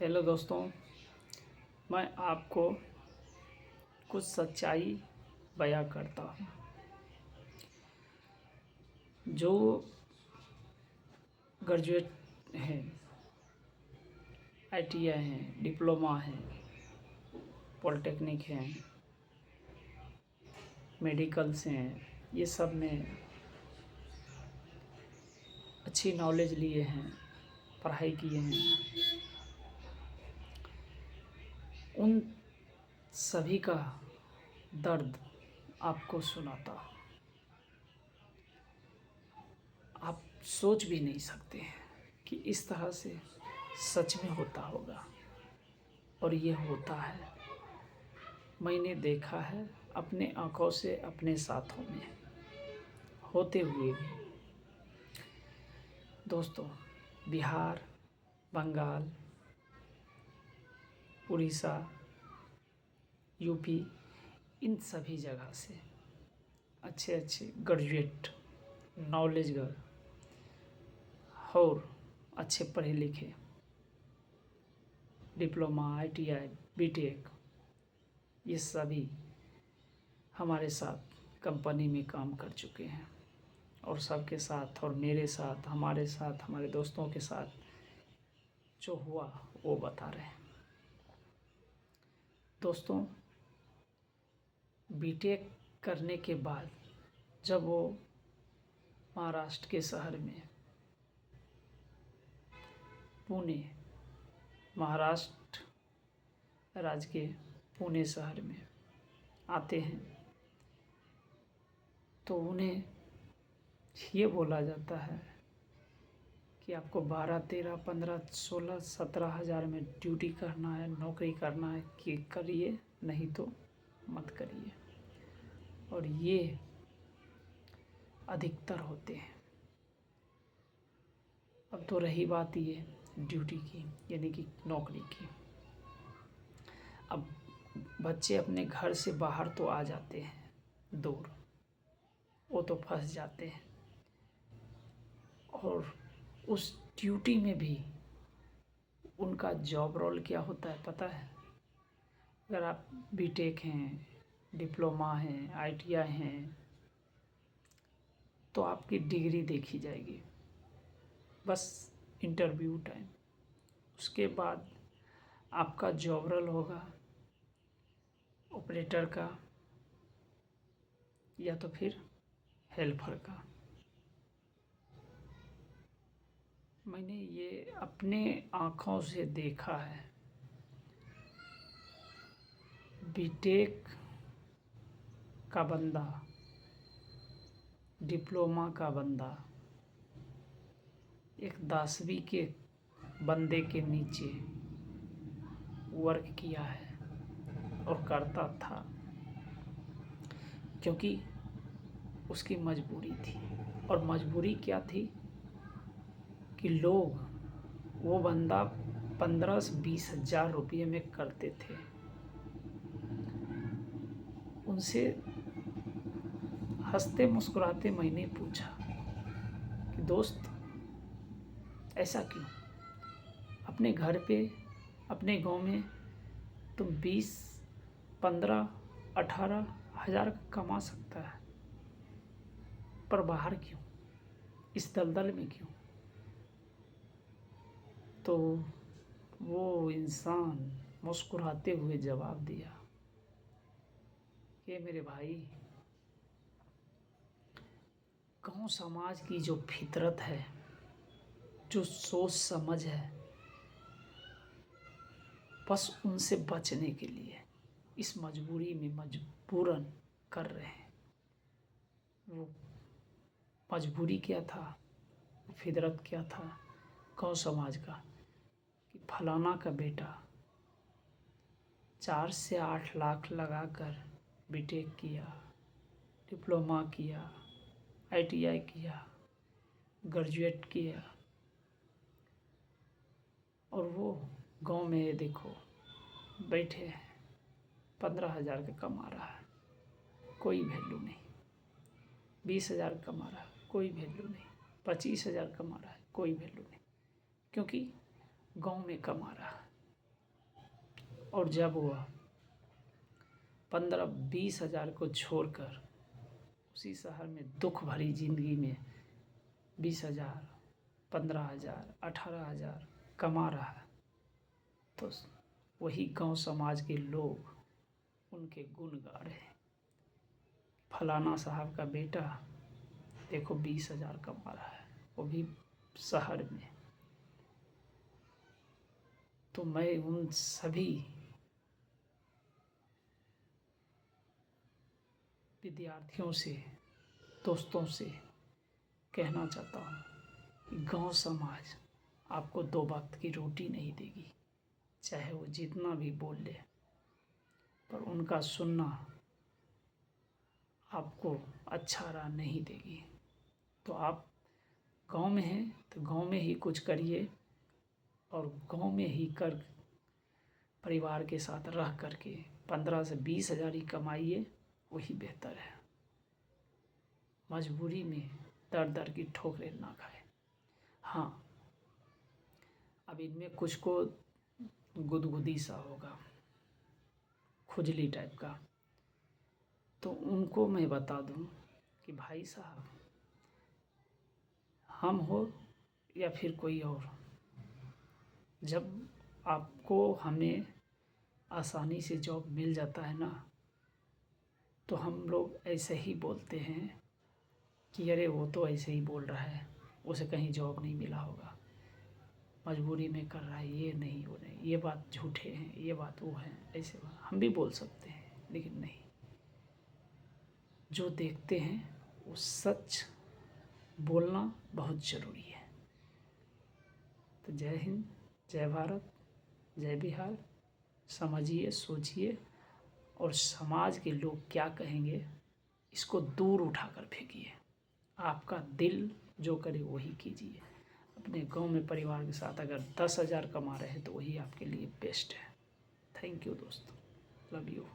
Hello दोस्तों, मैं आपको कुछ सच्चाई बयां करता हूँ। जो ग्रेजुएट हैं, आईटीआई हैं, डिप्लोमा हैं, पॉलिटेक्निक हैं, मेडिकल्स हैं, ये सब में अच्छी नॉलेज लिए हैं, पढ़ाई किए हैं, उन सभी का दर्द आपको सुनाता हूँ। आप सोच भी नहीं सकते कि इस तरह से सच में होता होगा, और ये होता है। मैंने देखा है अपने आँखों से, अपने साथों में होते हुए भी। दोस्तों, बिहार, बंगाल, उड़ीसा, यूपी, इन सभी जगह से अच्छे अच्छे ग्रेजुएट, नॉलेजगर और अच्छे पढ़े लिखे, डिप्लोमा, आईटीआई, बीटेक, ये सभी हमारे साथ कंपनी में काम कर चुके हैं। और सबके साथ, और मेरे साथ, हमारे साथ, हमारे दोस्तों के साथ जो हुआ वो बता रहे हैं। दोस्तों, बीटेक करने के बाद जब वो महाराष्ट्र के शहर में, पुणे, महाराष्ट्र राज्य के पुणे शहर में आते हैं, तो उन्हें ये बोला जाता है कि आपको 12, 13, 15, 16, 17 हज़ार में ड्यूटी करना है, नौकरी करना है कि करिए, नहीं तो मत करिए। और ये अधिकतर होते हैं। अब तो रही बात ये ड्यूटी की, यानी कि नौकरी की। अब बच्चे अपने घर से बाहर तो आ जाते हैं दूर, वो तो फंस जाते हैं। और उस ड्यूटी में भी उनका जॉब रोल क्या होता है पता है? अगर आप बीटेक हैं, डिप्लोमा हैं, आईटीआई हैं, तो आपकी डिग्री देखी जाएगी, बस इंटरव्यू टाइम। उसके बाद आपका जॉब रोल होगा ऑपरेटर का या तो फिर हेल्पर का। मैंने ये अपने आँखों से देखा है। बीटेक का बंदा, डिप्लोमा का बंदा एक 10वीं के बंदे के नीचे वर्क किया है और करता था, क्योंकि उसकी मजबूरी थी। और मजबूरी क्या थी कि लोग, वो बंदा 15 से 20 हज़ार रुपये में करते थे। उनसे हंसते मुस्कुराते मैंने पूछा कि दोस्त, ऐसा क्यों? अपने घर पे, अपने गांव में तुम 20, 15, 18 हज़ार कमा सकता है, पर बाहर क्यों, इस दलदल में क्यों? तो वो इंसान मुस्कुराते हुए जवाब दिया कि मेरे भाई, गांव समाज की जो फितरत है, जो सोच समझ है, बस उनसे बचने के लिए इस मजबूरी में मजबूरन कर रहे हैं। वो मजबूरी क्या था, फितरत क्या था गांव समाज का, कि फलाना का बेटा 4 से 8 लाख लगाकर बीटेक किया, डिप्लोमा किया, आईटीआई किया, ग्रेजुएट किया, और वो गांव में ये देखो बैठे हैं, 15 हज़ार का कमा रहा है, कोई वैल्यू नहीं। 20 हज़ार कमा रहा है, कोई वैल्यू नहीं। 25 हज़ार कमा रहा है, कोई वैल्यू नहीं, क्योंकि गांव में कमा रहा है। और जब वह 15-20 हज़ार को छोड़कर उसी शहर में दुख भरी ज़िंदगी में 20 हज़ार, 15 हज़ार, 18 हज़ार कमा रहा है, तो वही गांव समाज के लोग उनके गुण गा रहे हैं। फलाना साहब का बेटा देखो 20 हज़ार कमा रहा है, वो भी शहर में। तो मैं उन सभी विद्यार्थियों से, दोस्तों से कहना चाहता हूँ कि गांव समाज आपको 2 वक्त की रोटी नहीं देगी, चाहे वो जितना भी बोल ले, पर उनका सुनना आपको अच्छा राह नहीं देगी। तो आप गांव में हैं तो गांव में ही कुछ करिए, और गांव में ही कर परिवार के साथ रह करके 15 से 20 हज़ार ही कमाइए, वही बेहतर है। मजबूरी में दर दर की ठोकरें ना खाए। हाँ, अब इनमें कुछ को गुदगुदी सा होगा, खुजली टाइप का, तो उनको मैं बता दूं कि भाई साहब, हम हो या फिर कोई और, जब आपको हमें आसानी से जॉब मिल जाता है ना, तो हम लोग ऐसे ही बोलते हैं कि अरे वो तो ऐसे ही बोल रहा है, उसे कहीं जॉब नहीं मिला होगा, मजबूरी में कर रहा है, ये नहीं हो रहे, ये बात झूठे हैं, ये बात वो है, ऐसे हम भी बोल सकते हैं, लेकिन नहीं, जो देखते हैं वो सच बोलना बहुत ज़रूरी है। तो जय हिंद, जय भारत, जय बिहार। समझिए, सोचिए, और समाज के लोग क्या कहेंगे इसको दूर उठाकर फेंकिए। आपका दिल जो करे वही कीजिए। अपने गांव में परिवार के साथ अगर 10 हज़ार कमा रहे हैं तो वही आपके लिए बेस्ट है। थैंक यू दोस्तों, लव यू।